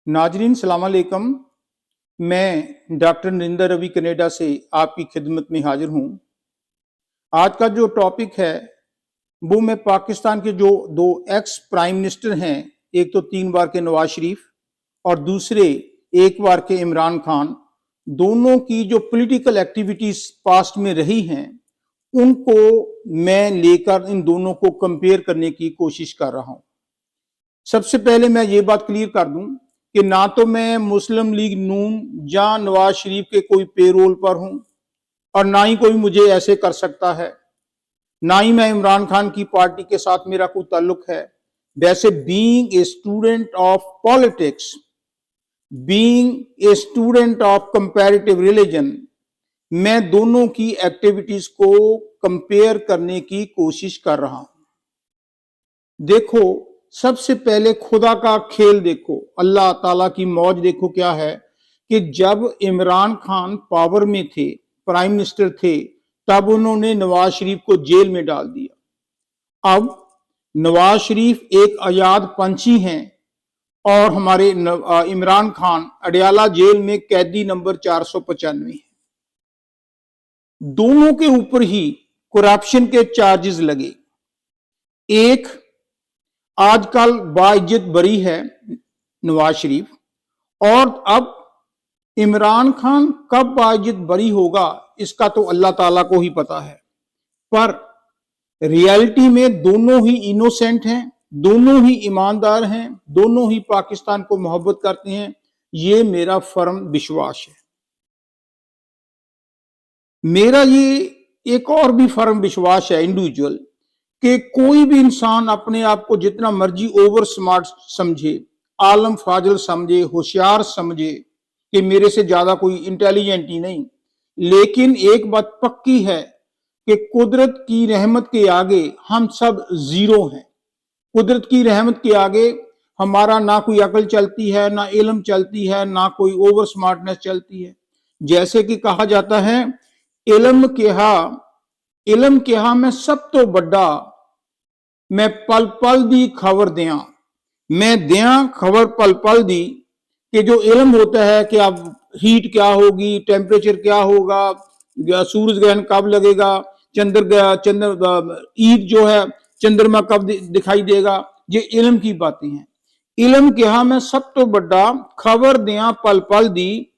नाजरीन सलाम अलैकुम। मैं डॉक्टर नरिंदर रवि कनाडा से आपकी खिदमत में हाजिर हूँ। आज का जो टॉपिक है वो मैं पाकिस्तान के जो दो एक्स प्राइम मिनिस्टर हैं, एक तो 3 बार के नवाज शरीफ और दूसरे 1 बार के इमरान खान, दोनों की जो पॉलिटिकल एक्टिविटीज पास्ट में रही हैं उनको मैं लेकर इन दोनों को कंपेयर करने की कोशिश कर रहा हूँ। सबसे पहले मैं ये बात क्लियर कर दूं कि ना तो मैं मुस्लिम लीग नून या नवाज शरीफ के कोई पेरोल पर हूं और ना ही कोई मुझे ऐसे कर सकता है, ना ही मैं इमरान खान की पार्टी के साथ मेरा कोई ताल्लुक है। वैसे being a student of politics, being a student of comparative religion, मैं दोनों की एक्टिविटीज को कंपेयर करने की कोशिश कर रहा हूं। देखो, सबसे पहले खुदा का खेल देखो, अल्लाह ताला की मौज देखो क्या है कि जब इमरान खान पावर में थे, प्राइम मिनिस्टर थे, तब उन्होंने नवाज शरीफ को जेल में डाल दिया। अब नवाज शरीफ एक आजाद पंछी हैं और हमारे इमरान खान अडयाला जेल में कैदी नंबर 495 है। दोनों के ऊपर ही करप्शन के चार्जेस लगे। एक आजकल बाइज्जत बरी है नवाज शरीफ, और अब इमरान खान कब बाइज्जत बरी होगा इसका तो अल्लाह ताला को ही पता है। पर रियलिटी में दोनों ही इनोसेंट हैं, दोनों ही ईमानदार हैं, दोनों ही पाकिस्तान को मोहब्बत करते हैं। ये मेरा फर्म विश्वास है। मेरा ये एक और भी फर्म विश्वास है इंडिविजुअल कि कोई भी इंसान अपने आप को जितना मर्जी ओवर स्मार्ट समझे, आलम फाजल समझे, होशियार समझे कि मेरे से ज्यादा कोई इंटेलिजेंट ही नहीं, लेकिन एक बात पक्की है कि कुदरत की रहमत के आगे हम सब जीरो हैं। कुदरत की रहमत के आगे हमारा ना कोई अकल चलती है, ना इल्म चलती है, ना कोई ओवर स्मार्टनेस चलती है। जैसे कि कहा जाता है, इल्म किहा मैं सब तो बड़ा, मैं पल पल दी खबर दिया, मैं दिया खबर पल पल दी। कि जो इल्म होता है कि अब हीट क्या होगी, टेम्परेचर क्या होगा, सूरज ग्रहण कब लगेगा, चंद्र ईद जो है चंद्रमा कब दिखाई देगा, ये इल्म की बातें हैं। इल्म किहा मैं सब तो बड़ा, खबर दिया पल पल दी,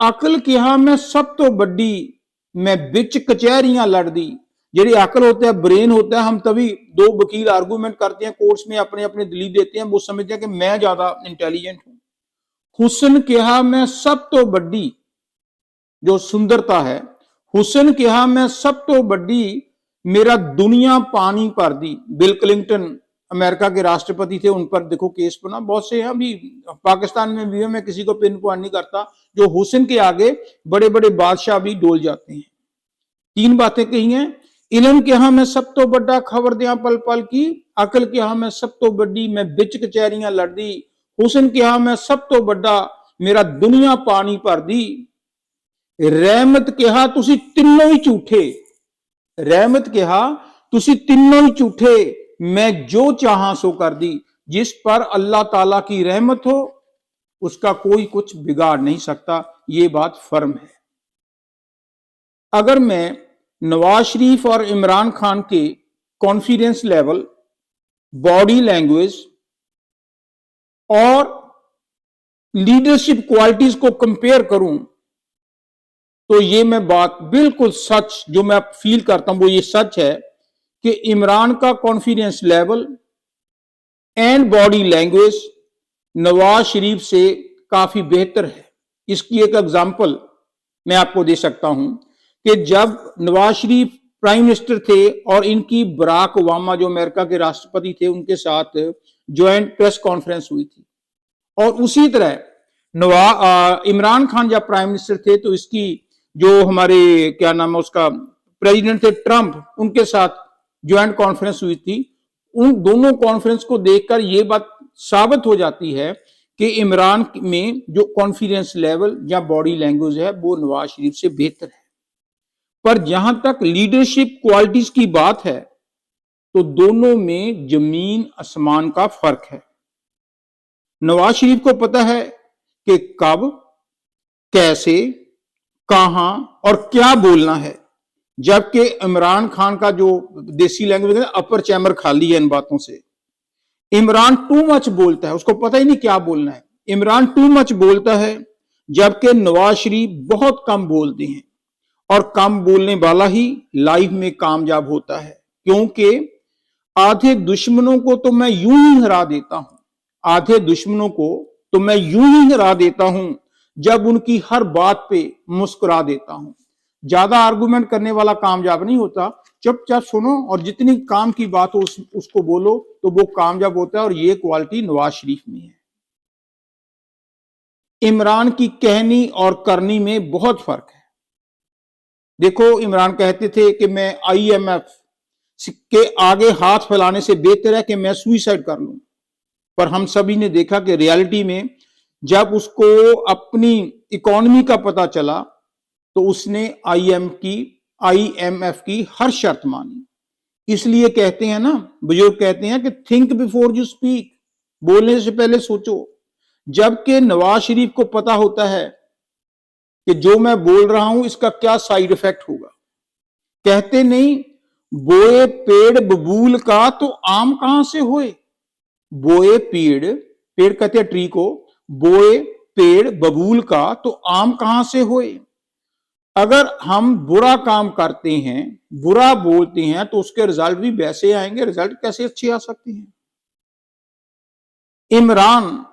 अकल किहा मैं सब तो बड़ी, मैं बिच कचहरियां लड़ दी। जेडी अकल होता है, ब्रेन होता है, हम तभी दो वकील आर्गूमेंट करते हैं कोर्ट्स में, अपने अपने दलील देते हैं, वो समझते हैं कि मैं ज्यादा इंटेलिजेंट हूं। हुसन किहा मैं सब तो बड़ी, जो सुंदरता है, हुसन किहा मैं सब तो बड़ी, मेरा दुनिया पानी भर दी। बिल क्लिंटन अमेरिका के राष्ट्रपति थे, उन पर देखो केस बना, बहुत से हैं अभी पाकिस्तान में भी है, मैं किसी को पिन पॉइंट नहीं करता। जो हुसन के आगे बड़े बड़े बादशाह भी डोल जाते हैं। 3 बातें कही हैं, इल्म के यहाँ मैं सब तो बड़ा, खबर दिया पल पल की, अकल के यहाँ मैं सब तो बड़ी, मैं बिच कचहरियां लड़ दी, हुसन के यहाँ मैं सब तो बड़ा, मेरा दुनिया पानी भर दी। रहमत कहा तुसी तीनों ही झूठे, रहमत कहा तुसी तीनों ही झूठे, मैं जो चाहा सो कर दी। जिस पर अल्लाह ताला की रहमत हो उसका कोई कुछ बिगाड़ नहीं सकता, ये बात फर्म है। अगर मैं नवाज शरीफ और इमरान खान के कॉन्फिडेंस लेवल, बॉडी लैंग्वेज और लीडरशिप क्वालिटीज को कंपेयर करूं तो ये मैं बात बिल्कुल सच, जो मैं फील करता हूं वो ये सच है कि इमरान का confidence level and body language Nawaz Sharif से काफी बेहतर है। इसकी एक एग्जांपल मैं आपको दे सकता हूं कि जब नवाज शरीफ प्राइम मिनिस्टर थे और इनकी बराक ओबामा जो अमेरिका के राष्ट्रपति थे उनके साथ ज्वाइंट प्रेस कॉन्फ्रेंस हुई थी, और उसी तरह इमरान खान जब प्राइम मिनिस्टर थे तो इसकी जो हमारे क्या नाम है उसका प्रेसिडेंट थे ट्रंप, उनके साथ ज्वाइंट कॉन्फ्रेंस हुई थी। उन दोनों कॉन्फ्रेंस को देखकर यह बात साबित हो जाती है कि इमरान में जो कॉन्फिडेंस लेवल या बॉडी लैंग्वेज है वो नवाज शरीफ से बेहतर है। पर जहां तक लीडरशिप क्वालिटीज की बात है तो दोनों में जमीन आसमान का फर्क है। नवाज शरीफ को पता है कि कब, कैसे, कहां और क्या बोलना है, जबकि इमरान खान का जो देसी लैंग्वेज है अपर चैम्बर खाली है इन बातों से। इमरान टू मच बोलता है, उसको पता ही नहीं क्या बोलना है। इमरान टू मच बोलता है, जबकि नवाज शरीफ बहुत कम बोलते हैं, और कम बोलने वाला ही लाइफ में कामयाब होता है, क्योंकि आधे दुश्मनों को तो मैं यूं ही हरा देता हूं, आधे दुश्मनों को तो मैं यूं ही हरा देता हूं जब उनकी हर बात पे मुस्कुरा देता हूं। ज्यादा आर्गुमेंट करने वाला कामयाब नहीं होता, चुपचाप सुनो और जितनी काम की बात हो उसको बोलो, तो वो कामयाब होता है, और ये क्वालिटी नवाज शरीफ में है। इमरान की कहनी और करनी में बहुत फर्क है। देखो, इमरान कहते थे कि मैं IMF के आगे हाथ फैलाने से बेहतर है कि मैं सुइसाइड कर लूं, पर हम सभी ने देखा कि रियलिटी में जब उसको अपनी इकोनॉमी का पता चला तो उसने IMF की हर शर्त मानी। इसलिए कहते हैं ना, बुजुर्ग कहते हैं कि थिंक बिफोर यू स्पीक, बोलने से पहले सोचो। जबकि नवाज शरीफ को पता होता है कि जो मैं बोल रहा हूं इसका क्या साइड इफेक्ट होगा। कहते नहीं, बोए पेड़ बबूल का तो आम कहां से होए। बोए पेड़, पेड़ कहते हैं ट्री को, बोए पेड़ बबूल का तो आम कहां से होए। अगर हम बुरा काम करते हैं, बुरा बोलते हैं, तो उसके रिजल्ट भी वैसे आएंगे। रिजल्ट कैसे अच्छे आ सकते हैं। इमरान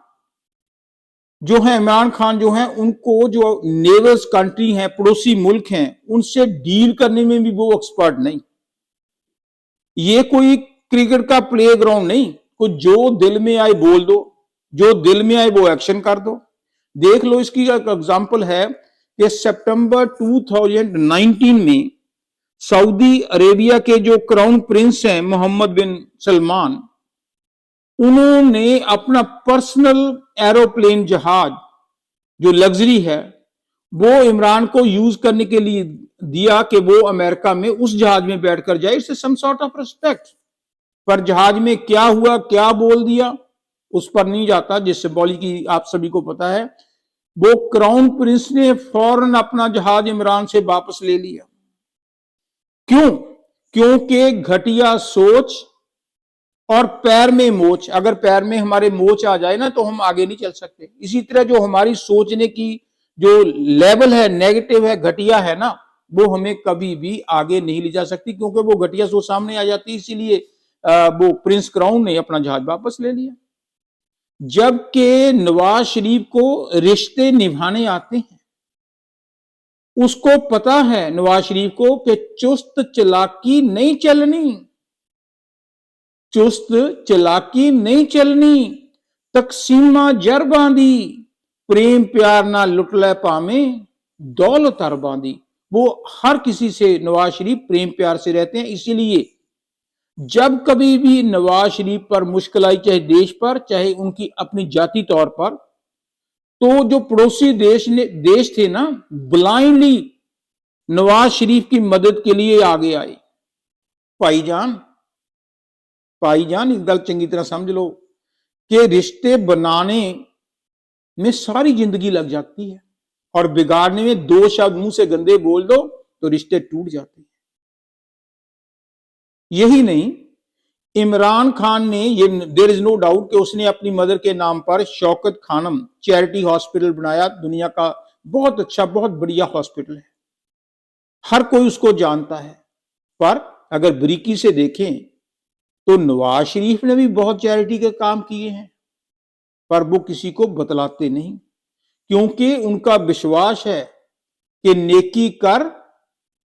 खान जो है, उनको जो नेबर्स कंट्री है, पड़ोसी मुल्क हैं, उनसे डील करने में भी वो एक्सपर्ट नहीं। ये कोई क्रिकेट का प्ले ग्राउंड नहीं, को जो दिल में आए बोल दो, जो दिल में आए वो एक्शन कर दो। देख लो, इसकी एक एग्जांपल है कि सितंबर 2019 में सऊदी अरेबिया के जो क्राउन प्रिंस हैं मोहम्मद बिन सलमान, उन्होंने अपना पर्सनल एरोप्लेन जहाज जो लग्जरी है वो इमरान को यूज करने के लिए दिया कि वो अमेरिका में उस जहाज में बैठकर जाए। It's some sort of respect. पर जहाज में क्या हुआ, क्या बोल दिया, उस पर नहीं जाता, जिस सिंबॉलिक की आप सभी को पता है। वो क्राउन प्रिंस ने फौरन अपना जहाज इमरान से वापस ले लिया। क्यों? क्योंकि घटिया सोच और पैर में मोच। अगर पैर में हमारे मोच आ जाए ना तो हम आगे नहीं चल सकते। इसी तरह जो हमारी सोचने की जो लेवल है, नेगेटिव है, घटिया है ना, वो हमें कभी भी आगे नहीं ले जा सकती, क्योंकि वो घटिया सोच सामने आ जाती है। इसीलिए वो प्रिंस क्राउन ने अपना जहाज वापस ले लिया। जबकि नवाज शरीफ को रिश्ते निभाने आते हैं, उसको पता है नवाज शरीफ को कि चुस्त चालाकी नहीं चलनी, चुस्त चालाकी नहीं चलनी, तकसीमा जर बांधी, प्रेम प्यार ना लुटले पावे, दौलत हर बांधी। वो हर किसी से, नवाज शरीफ प्रेम प्यार से रहते हैं। इसीलिए जब कभी भी नवाज शरीफ पर मुश्किल आई, चाहे देश पर, चाहे उनकी अपनी जाति तौर पर, तो जो पड़ोसी देश थे ना, ब्लाइंडली नवाज शरीफ की मदद के लिए आगे आए। भाईजान एक गल चंगी तरह समझ लो कि रिश्ते बनाने में सारी जिंदगी लग जाती है, और बिगाड़ने में दो शब्द मुंह से गंदे बोल दो तो रिश्ते टूट जाते हैं। यही नहीं, इमरान खान ने, ये देयर इज नो डाउट कि उसने अपनी मदर के नाम पर शौकत खानम चैरिटी हॉस्पिटल बनाया। दुनिया का बहुत अच्छा, बहुत बढ़िया हॉस्पिटल है, हर कोई उसको जानता है। पर अगर बारीकी से देखें तो नवाज शरीफ ने भी बहुत चैरिटी के काम किए हैं, पर वो किसी को बतलाते नहीं, क्योंकि उनका विश्वास है कि नेकी कर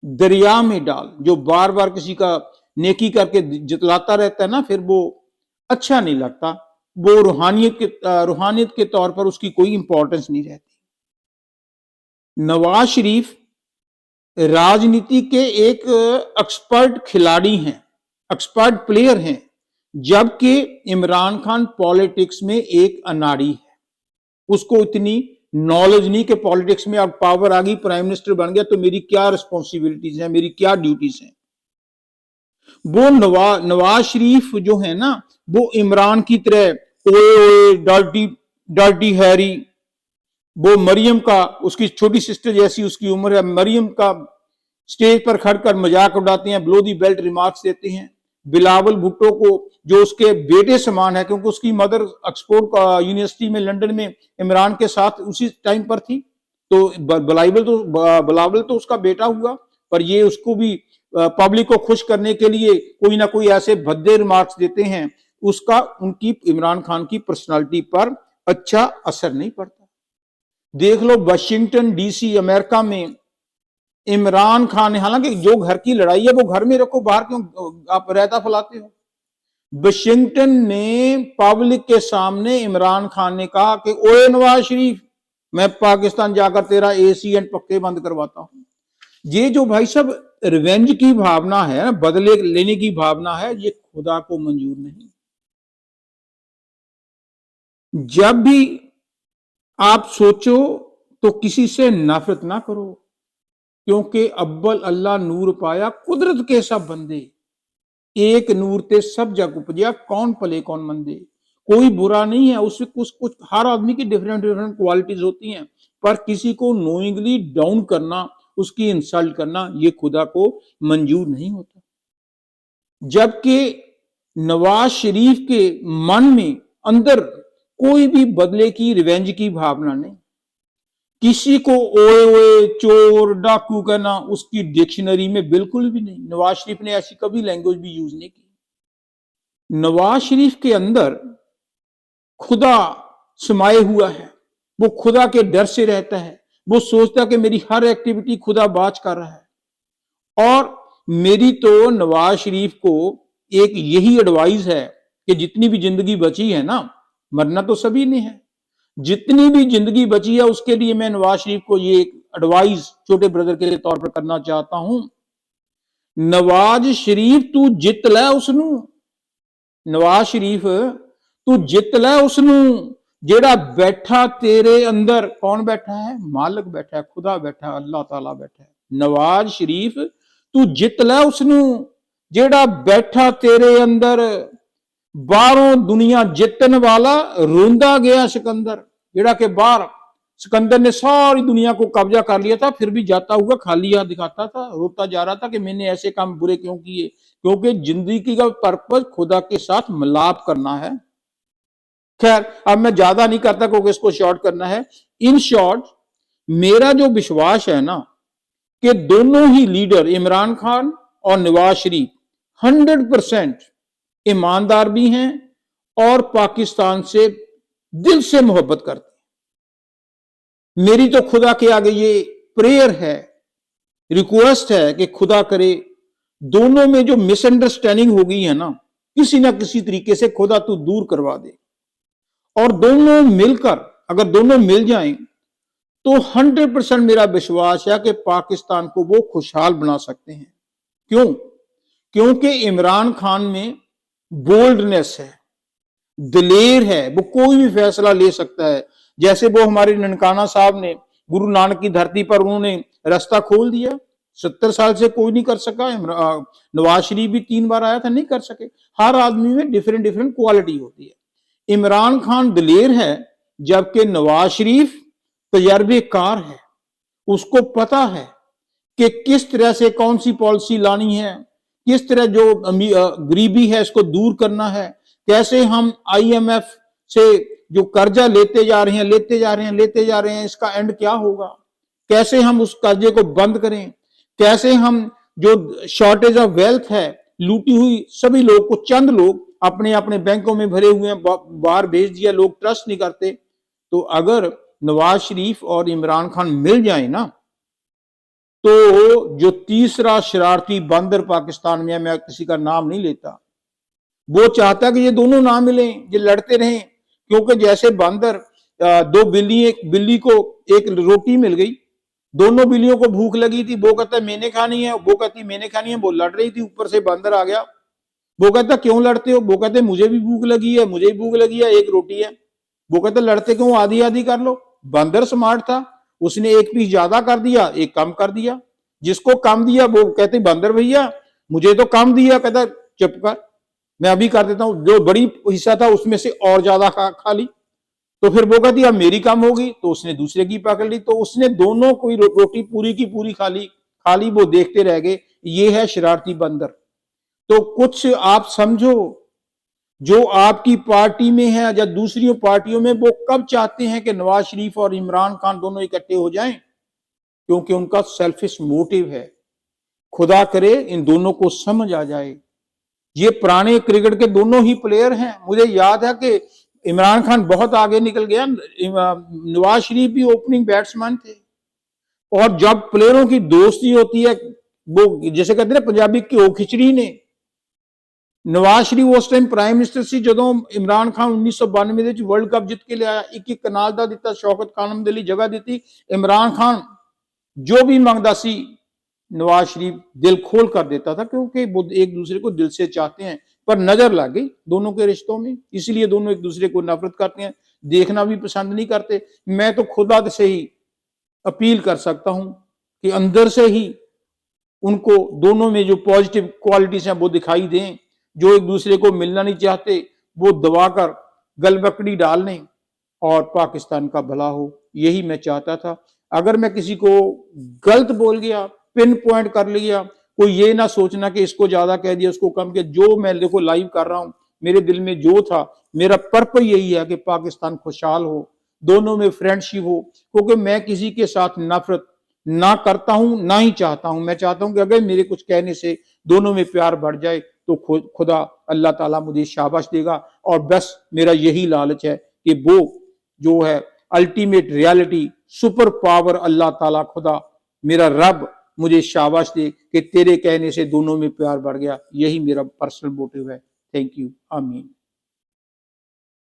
दरिया में डाल। जो बार बार किसी का नेकी करके जितलाता रहता है ना, फिर वो अच्छा नहीं लगता। वो रूहानियत के तौर पर उसकी कोई इंपॉर्टेंस नहीं रहती। नवाज शरीफ राजनीति के एक एक्सपर्ट खिलाड़ी हैं, एक्सपर्ट प्लेयर हैं, जबकि इमरान खान पॉलिटिक्स में एक अनाड़ी है। उसको इतनी नॉलेज नहीं कि पॉलिटिक्स में अब पावर आ गई, प्राइम मिनिस्टर बन गया तो मेरी क्या रिस्पॉन्सिबिलिटीज हैं, मेरी क्या ड्यूटीज हैं। वो नवाज शरीफ जो है ना, वो इमरान की तरह ओए ओए डर्टी हैरी, वो मरियम का, उसकी छोटी सिस्टर जैसी उसकी उम्र है, मरियम का स्टेज पर खड़कर मजाक उड़ाते हैं, ब्लो दी बेल्ट रिमार्क्स देते हैं। बिलावल भुट्टो को, जो उसके बेटे समान है, क्योंकि उसकी मदर ऑक्सफोर्ड यूनिवर्सिटी में लंदन में इमरान के साथ उसी टाइम पर थी, तो बिलावल तो उसका बेटा हुआ, पर ये उसको भी पब्लिक को खुश करने के लिए कोई ना कोई ऐसे भद्दे रिमार्क्स देते हैं, उसका उनकी इमरान खान की पर्सनालिटी पर अच्छा असर नहीं पड़ता। देख लो वाशिंगटन डीसी अमेरिका में इमरान खान ने, हालांकि जो घर की लड़ाई है वो घर में रखो, बाहर क्यों आप रहता फैलाते हो। वाशिंगटन में पब्लिक के सामने इमरान खान ने कहा कि ओए नवाज शरीफ, मैं पाकिस्तान जाकर तेरा एसी एंड पक्के बंद करवाता हूं। ये जो भाई साहब रिवेंज की भावना है, बदले लेने की भावना है, ये खुदा को मंजूर नहीं। जब भी आप सोचो तो किसी से नफरत ना करो, क्योंकि अव्वल अल्लाह नूर पाया कुदरत के सब बंदे, एक नूर ते सब जग उपजया, कौन पले कौन मंदे। कोई बुरा नहीं है, उससे कुछ हर आदमी की डिफरेंट डिफरेंट क्वालिटीज होती हैं, पर किसी को नोइंगली डाउन करना, उसकी इंसल्ट करना, ये खुदा को मंजूर नहीं होता। जबकि नवाज शरीफ के मन में अंदर कोई भी बदले की, रिवेंज की भावना नहीं। किसी को ओए ओए चोर डाकू कहना उसकी डिक्शनरी में बिल्कुल भी नहीं। नवाज शरीफ ने ऐसी कभी लैंग्वेज भी यूज नहीं की। नवाज शरीफ के अंदर खुदा समाये हुआ है, वो खुदा के डर से रहता है, वो सोचता कि मेरी हर एक्टिविटी खुदा बाज कर रहा है। और मेरी तो नवाज शरीफ को एक यही एडवाइस है कि जितनी भी जिंदगी बची है ना, मरना तो सभी ने है, जितनी भी जिंदगी बची है उसके लिए मैं नवाज शरीफ को ये एडवाइस छोटे ब्रदर के तौर पर करना चाहता हूं। नवाज शरीफ तू जित लै उसनू, नवाज शरीफ तू जित लै उसनू जेड़ा बैठा तेरे अंदर। कौन बैठा है? मालिक बैठा है, खुदा बैठा है, अल्लाह ताला बैठा है। नवाज शरीफ तू जित लै उसनू जेड़ा बैठा तेरे अंदर, बाहरों दुनिया जितन वाला रोंदा गया सिकंदर। जेड़ा के बाहर सिकंदर ने सारी दुनिया को कब्जा कर लिया था, फिर भी जाता हुआ खाली हाथ दिखाता था, रोता जा रहा था कि मैंने ऐसे काम बुरे क्यों किए, क्योंकि जिंदगी का पर्पज खुदा के साथ मिलाप करना है। खैर अब मैं ज्यादा नहीं करता क्योंकि इसको शॉर्ट करना है। इन शॉर्ट मेरा जो विश्वास है ना कि दोनों ही लीडर इमरान खान और नवाज शरीफ 100% ईमानदार भी हैं और पाकिस्तान से दिल से मोहब्बत करते हैं। मेरी तो खुदा के आगे ये प्रेयर है, रिक्वेस्ट है कि खुदा करे दोनों में जो मिसअंडरस्टैंडिंग हो गई है ना, किसी ना किसी तरीके से खुदा तू दूर करवा दे, और दोनों मिलकर, अगर दोनों मिल जाएं तो 100% मेरा विश्वास है कि पाकिस्तान को वो खुशहाल बना सकते हैं। क्यों? क्योंकि इमरान खान में बोल्डनेस है, दिलेर है, वो कोई भी फैसला ले सकता है। जैसे वो हमारे ननकाना साहब ने गुरु नानक की धरती पर उन्होंने रास्ता खोल दिया, 70 साल से कोई नहीं कर सका। नवाज शरीफ भी 3 बार आया था, नहीं कर सके। हर आदमी में डिफरेंट डिफरेंट क्वालिटी होती है। इमरान खान दिलेर है, जबकि नवाज शरीफ तजर्बेकार है, उसको पता है कि किस तरह से कौन सी पॉलिसी लानी है, किस तरह जो गरीबी है इसको दूर करना है, कैसे हम IMF से जो कर्जा लेते जा रहे हैं इसका एंड क्या होगा, कैसे हम उस कर्जे को बंद करें, कैसे हम जो शॉर्टेज ऑफ वेल्थ है, लूटी हुई सभी लोग को, चंद लोग अपने अपने बैंकों में भरे हुए हैं, बाहर भेज दिया, लोग ट्रस्ट नहीं करते। तो अगर नवाज शरीफ और इमरान खान मिल जाए ना, तो जो तीसरा शरारती बंदर पाकिस्तान में है, मैं किसी का नाम नहीं लेता, वो चाहता है कि ये दोनों ना मिलें, ये लड़ते रहें। क्योंकि जैसे बंदर, 2 बिल्ली, एक बिल्ली को एक रोटी मिल गई, दोनों बिल्लियों को भूख लगी थी, वो कहता है मैंने खानी है, वो कहती मैंने खानी है, वो लड़ रही थी, ऊपर से बंदर आ गया, वो कहता क्यों लड़ते हो, वो कहते मुझे भी भूख लगी है, मुझे भी भूख लगी है, एक रोटी है। वो कहते लड़ते क्यों, आधी आधी कर लो। बंदर स्मार्ट था, उसने एक पीस ज्यादा कर दिया, एक कम कर दिया। जिसको कम दिया वो कहते बंदर भैया मुझे तो कम दिया, कहता चुप कर, मैं अभी कर देता हूं, जो बड़ी हिस्सा था उसमें से और ज्यादा खा ली। तो फिर वो कहती अब मेरी कम होगी, तो उसने दूसरे की पकड़ ली, तो उसने दोनों कोई रोटी पूरी की पूरी खाली खाली, वो देखते रह गए। ये है शरारती बंदर। तो कुछ आप समझो, जो आपकी पार्टी में है या दूसरी पार्टियों में, वो कब चाहते हैं कि नवाज शरीफ और इमरान खान दोनों इकट्ठे हो जाएं? क्योंकि उनका सेल्फिश मोटिव है। खुदा करे इन दोनों को समझ आ जाए। ये पुराने क्रिकेट के दोनों ही प्लेयर हैं। मुझे याद है कि इमरान खान बहुत आगे निकल गया, नवाज शरीफ भी ओपनिंग बैट्समैन थे। और जब प्लेयरों की दोस्ती होती है, वो जैसे कहते हैं पंजाबी घ्यो खिचड़ी ने, नवाज शरीफ उस टाइम प्राइम मिनिस्टर ਸੀ ਜਦੋਂ ਇਮਰਾਨ ਖਾਨ 1992 ਦੇ ਵਿੱਚ ਵਰਲਡ ਕੱਪ ਜਿੱਤ ਕੇ ਲਿਆਇਆ, ਇੱਕ ਇੱਕ ਕਨਾਲ ਦਾ ਦਿੱਤਾ, ਸ਼ੌਕਤ ਖਾਨਮ ਦੇ ਲਈ ਜਗ੍ਹਾ ਦਿੱਤੀ। इमरान खान जो भी मांगता सी नवाज शरीफ दिल खोल कर देता था, क्योंकि वो एक दूसरे को दिल से चाहते हैं। पर नजर लग गई दोनों के रिश्तों में, इसलिए दोनों एक दूसरे को नफरत करते हैं, देखना भी पसंद नहीं करते। मैं तो खुदा से ही अपील कर सकता हूं कि अंदर से ही उनको दोनों में जो पॉजिटिव क्वालिटीज हैं वो दिखाई दें। जो एक दूसरे को मिलना नहीं चाहते वो दबाकर गलबकड़ी डाल लें और पाकिस्तान का भला हो। यही मैं चाहता था। अगर मैं किसी को गलत बोल गया, पिन पॉइंट कर लिया, कोई ये ना सोचना कि इसको ज्यादा कह दिया उसको कम किया। जो मैं देखो लाइव कर रहा हूं, मेरे दिल में जो था, मेरा पर्पस यही है कि पाकिस्तान खुशहाल हो, दोनों में फ्रेंडशिप हो। क्योंकि मैं किसी के साथ नफरत ना करता हूं, ना ही चाहता हूं। मैं चाहता हूं कि अगर मेरे कुछ कहने से दोनों में प्यार बढ़ जाए तो खुदा अल्लाह ताला मुझे शाबाश देगा। और बस मेरा यही लालच है कि वो जो है अल्टीमेट रियलिटी, सुपर पावर अल्लाह ताला, खुदा मेरा रब मुझे शाबाश दे कि तेरे कहने से दोनों में प्यार बढ़ गया। यही मेरा पर्सनल मोटिव है। Thank you. आमीन।